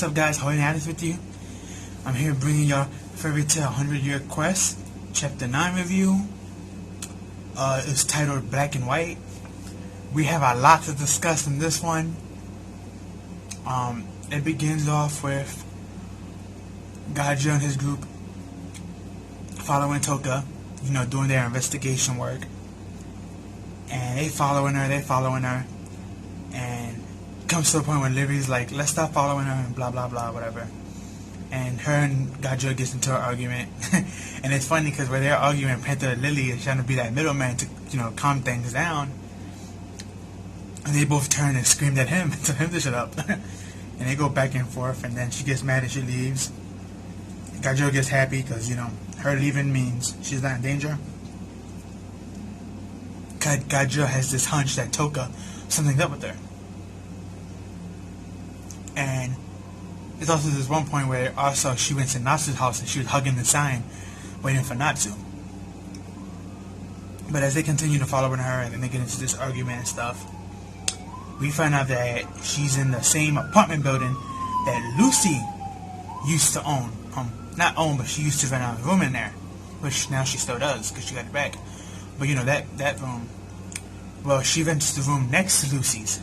what's up guys, how are you with you? I'm here bringing y'all Fairy Tail 100-Year Quest, Chapter 9 review. It's titled Black and White. We have a lot to discuss in this one. It begins off with Gaja and his group following Toka, doing their investigation work. And they following her, and it comes to a point where Livy's like, let's stop following her, and blah blah blah, whatever. And her and Gaja gets into an argument. And it's funny because where they're arguing, Panther Lily is trying to be that middleman to, calm things down. And they both turn and screamed at him, tell him to shut up. And they go back and forth, and then she gets mad and she leaves. Gaja gets happy because, her leaving means she's not in danger. Gaja has this hunch that Toka, something's up with her. And there's also this one point where also she went to Natsu's house and she was hugging the sign, waiting for Natsu. But as they continue to follow her and then they get into this argument and stuff, we find out that she's in the same apartment building that Lucy used to own. Not own, but she used to rent out a room in there, which now she still does because she got it back. But that room, well, she rents the room next to Lucy's.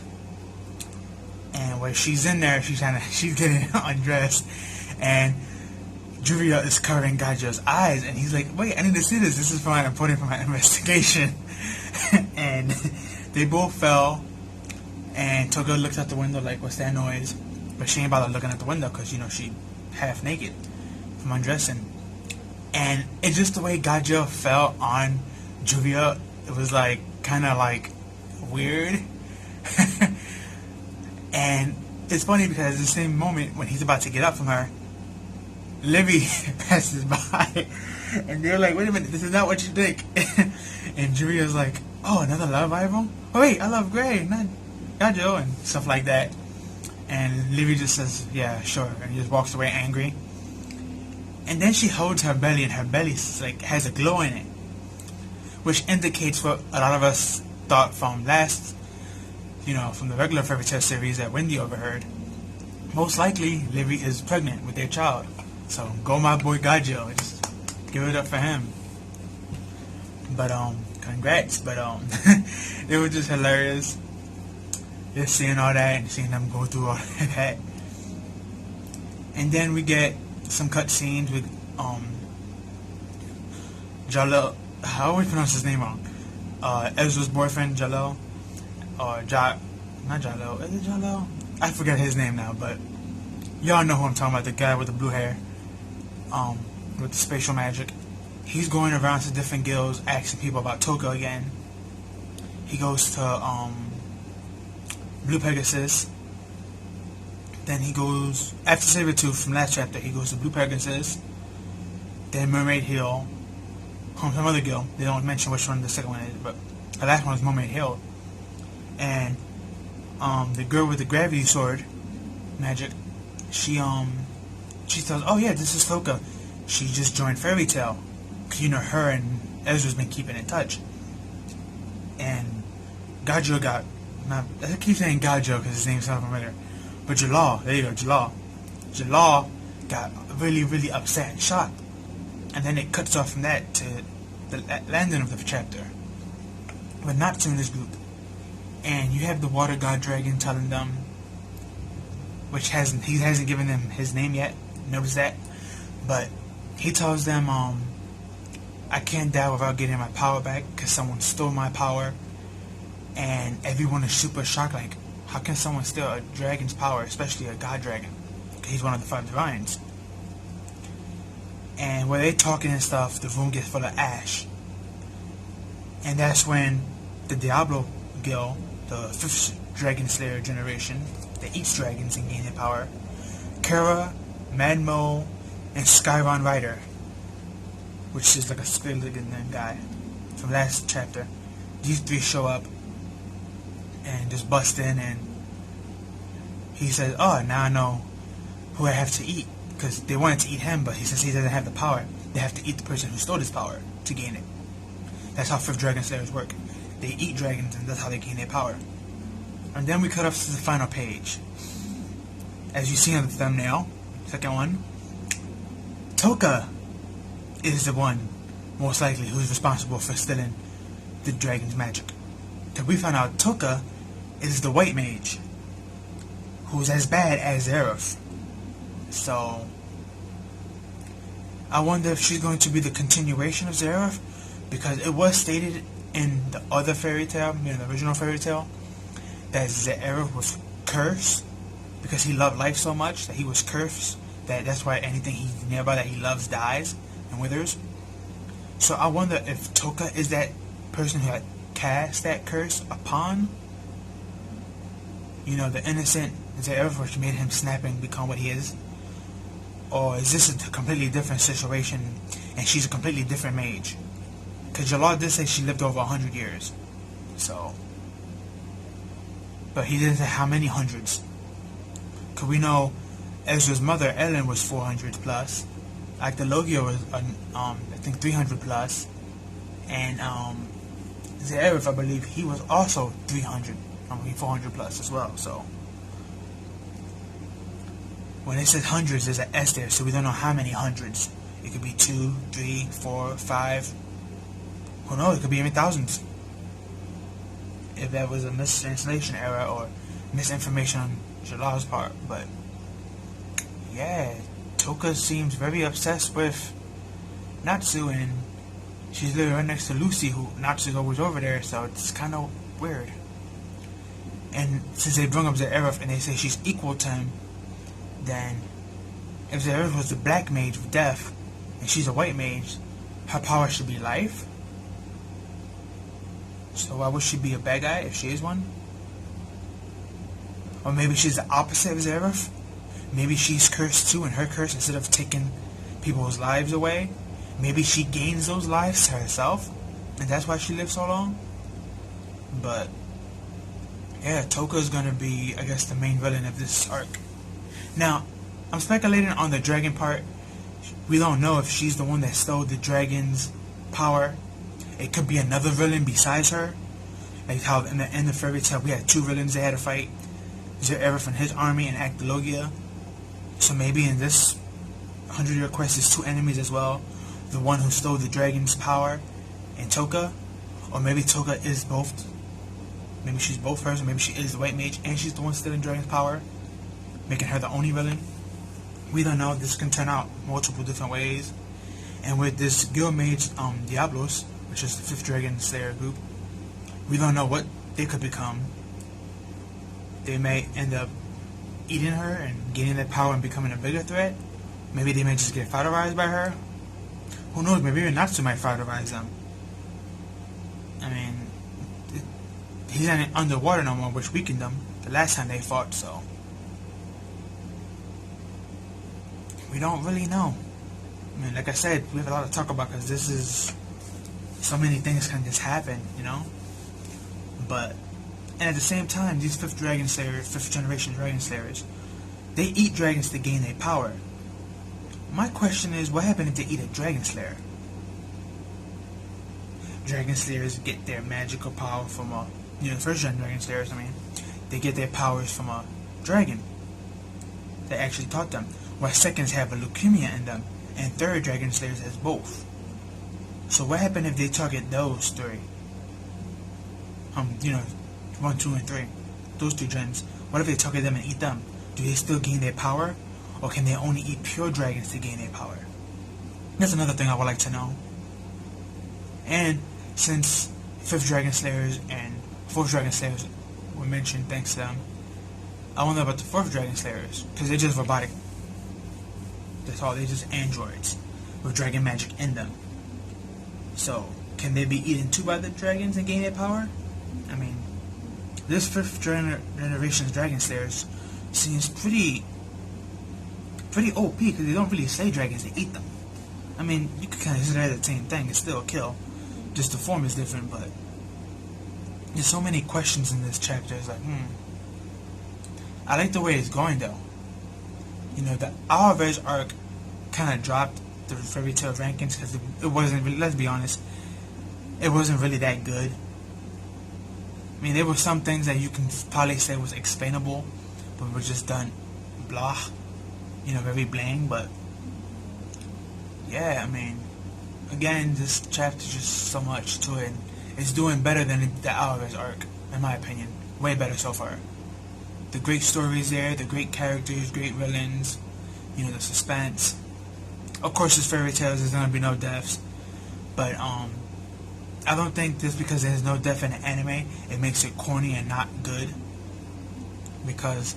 And when she's in there, she's getting undressed, and Julia is covering Gaja's eyes, and he's like, wait, I need to see this. This is important for my investigation. And they both fell, and Toga looks out the window like, what's that noise? But she ain't bothered looking at the window because, she half naked from undressing. And it's just the way Gaja fell on Julia. It was like, kind of like, weird. And it's funny because at the same moment when he's about to get up from her, Livy passes by, and they're like, wait a minute, this is not what you think. And Julia's like, oh, another love rival? Oh wait, I love Gray, not Gajo, and stuff like that. And Livy just says, yeah, sure, and just walks away angry. And then she holds her belly, and her belly has a glow in it, which indicates what a lot of us thought from last, from the regular Fairy Tail series that Wendy overheard. Most likely, Livy is pregnant with their child. So, go my boy Gajo. Just give it up for him. But, congrats. But, it was just hilarious. Just seeing all that and seeing them go through all that. And then we get some cutscenes with, Jalil. I always pronounce his name wrong. Ezra's boyfriend, Jalil. Or not Jalil. Is it Jalil? I forget his name now, but y'all know who I'm talking about. The guy with the blue hair, with the spatial magic. He's going around to different guilds asking people about Toka again. He goes to Blue Pegasus. Then he goes after Sabretooth from last chapter. He goes to Blue Pegasus. Then Mermaid Hill. Some other guild. They don't mention which one the second one is, but the last one is Mermaid Hill. And the girl with the gravity sword magic, she tells, oh yeah, this is Toka. She just joined Fairy Tail. Her and Ezra's been keeping in touch. And Gajo got, I keep saying Gajo because his name sounds familiar, but Jalal, there you go, Jalal. Jalal got really, really upset and shocked. And then it cuts off from that to the landing of the chapter with Natsu in this group. And you have the water god dragon telling them, which he hasn't given them his name yet, notice that, but he tells them, I can't die without getting my power back because someone stole my power. And everyone is super shocked, like, how can someone steal a dragon's power, especially a god dragon? Because he's one of the 5 divines. And while they're talking and stuff, the room gets full of ash. And that's when the Diablo Guild, the 5th Dragon Slayer generation, that eats dragons and gain their power, Kara, Madmo, and Skyron Rider, which is like a split-legged guy from last chapter. These 3 show up and just bust in, and he says, oh, now I know who I have to eat. Because they wanted to eat him, but he says he doesn't have the power. They have to eat the person who stole his power to gain it. That's how 5th Dragon Slayers work. They eat dragons, and that's how they gain their power. And then we cut off to the final page. as you see on the thumbnail, second one, Toka is the one, most likely, who's responsible for stealing the dragon's magic. Because we found out Toka is the white mage, who's as bad as Zeref. So, I wonder if she's going to be the continuation of Zeref, because it was stated in the other fairy tale, the original fairy tale, that Zeref was cursed because he loved life so much that he was cursed. That's why anything he's nearby that he loves dies and withers. So I wonder if Toka is that person who had cast that curse upon, the innocent Zeref, which made him snap and become what he is. Or is this a completely different situation and she's a completely different mage? Because Jalal did say she lived over 100 years. So, but he didn't say how many hundreds. Because we know Ezra's mother, Ellen, was 400 plus. Actologia was, I think, 300 plus. And Zeref, I believe, he was also 400 plus as well. So, when it says hundreds, there's an S there, so we don't know how many hundreds. It could be 2, 3, 4, 5. Who knows? It could be even thousands. If that was a mistranslation error or misinformation on Jalal's part. But yeah, Toka seems very obsessed with Natsu, and she's living right next to Lucy, who Natsu's always over there, so it's kind of weird. And since they bring up Zeref and they say she's equal to him, then if Zeref was the black mage of death and she's a white mage, her power should be life. So why would she be a bad guy if she is one? Or maybe she's the opposite of Zeref. Maybe she's cursed too, and her curse, instead of taking people's lives away, maybe she gains those lives to herself, and that's why she lives so long. But yeah, Toka's gonna be, I guess, the main villain of this arc. Now, I'm speculating on the dragon part. We don't know if she's the one that stole the dragon's power. It could be another villain besides her. Like how in the end of Fairy Tail we had two villains they had to fight. Zeref and his army and Actologia. So maybe in this 100-year quest there's two enemies as well. The one who stole the dragon's power and Toka. Or maybe Toka is both. Maybe she's both hers, or maybe she is the white mage and she's the one stealing dragon's power, making her the only villain. We don't know. This can turn out multiple different ways. And with this guild mage, Diablos, which is the 5th Dragon Slayer group, we don't know what they could become. They may end up eating her and gaining that power and becoming a bigger threat. Maybe they may just get photorized by her. Who knows? Maybe even Natsu might photorize them. I mean, he's not underwater no more, which weakened them the last time they fought, so we don't really know. I mean, like I said, we have a lot to talk about because this is, so many things can just happen, But, and at the same time, these 5th Dragon Slayers, 5th generation Dragon Slayers, they eat dragons to gain their power. My question is, what happens if they eat a Dragon Slayer? Dragon Slayers get their magical power from a, 1st gen Dragon Slayers, they get their powers from a dragon that actually taught them. While 2nds have a leukemia in them, and 3rd Dragon Slayers has both. So what happens if they target those 3? 1, 2, and 3. Those 3 gens. What if they target them and eat them? Do they still gain their power? Or can they only eat pure dragons to gain their power? That's another thing I would like to know. And since 5th Dragon Slayers and 4th Dragon Slayers were mentioned thanks to them, I wonder about the 4th Dragon Slayers. Because they're just robotic. That's all. They're just androids with dragon magic in them. So, can they be eaten too by the dragons and gain their power? This 5th generation's Dragon Slayers seems pretty OP because they don't really slay dragons, they eat them. You could kind of consider that the same thing. It's still a kill. Just the form is different, but there's so many questions in this chapter. It's like, I like the way it's going though. The Hourverse arc kind of dropped the Fairy Tail rankings because it wasn't really, let's be honest, it wasn't really that good. There were some things that you can probably say was explainable, but were just done blah, very bland. But yeah, I mean, again, this chapter just so much to it. It's doing better than the Hourglass arc, in my opinion. Way better so far. The great stories there, the great characters, great villains, the suspense. Of course, it's fairy tales. There's gonna be no deaths, but I don't think just because there's no death in the anime, it makes it corny and not good. Because,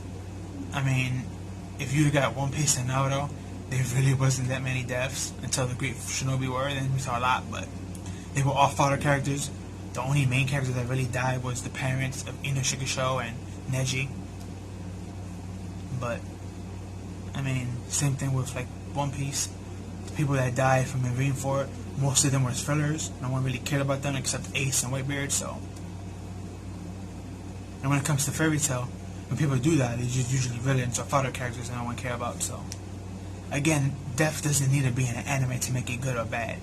I mean, if you got One Piece and Naruto, there really wasn't that many deaths until the Great Shinobi War. Then we saw a lot, but they were all fodder characters. The only main character that really died was the parents of Ino Shikusho and Neji. But, I mean, same thing with like One Piece. The people that died from Marineford, most of them were fillers. No one really cared about them except Ace and Whitebeard. So, and when it comes to fairy tale, when people do that, it's just usually villains or fodder characters that no one care about. So, again, death doesn't need to be in an anime to make it good or bad.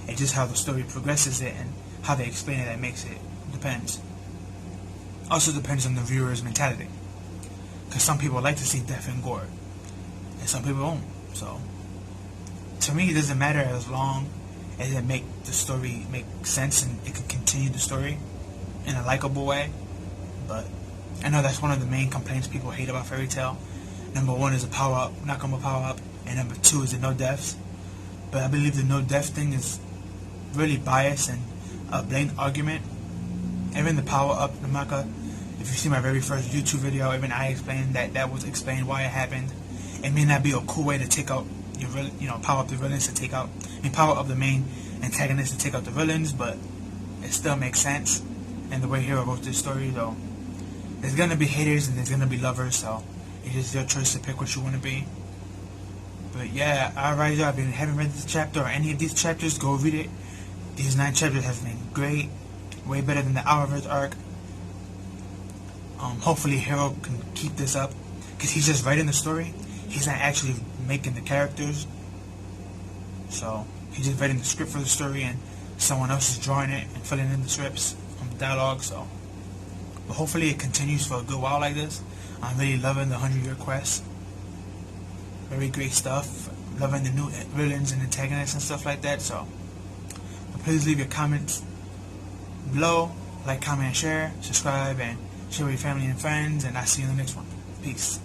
It's just how the story progresses it and how they explain it that makes it. Depends. Also depends on the viewer's mentality. Because some people like to see death and gore, and some people don't. So, to me, it doesn't matter as long as it make the story make sense and it can continue the story in a likable way. But I know that's one of the main complaints people hate about fairy tale. Number one is a power up, Nakama power up, and number two is the no deaths. But I believe the no death thing is really biased and a blatant argument. Even the power up, the manga. If you see my very first YouTube video, even I explained that was explained why it happened. It may not be a cool way to take out your power up the villains to take out, power up the main antagonist to take out the villains, but it still makes sense. And the way Hero wrote this story, though, there's gonna be haters and there's gonna be lovers, so it's just your choice to pick what you want to be. But yeah, alright, y'all. If you haven't read this chapter or any of these chapters, go read it. These 9 chapters have been great, way better than the Hourverse arc. Hopefully Hero can keep this up, because he's just writing the story. He's not actually making the characters. So, he's just writing the script for the story, and someone else is drawing it and filling in the scripts on the dialogue. So, but hopefully it continues for a good while like this. I'm really loving the 100-year quest. Very great stuff. Loving the new villains and antagonists and stuff like that. So, but please leave your comments below. Like, comment, and share. Subscribe, and share with your family and friends. And I'll see you in the next one. Peace.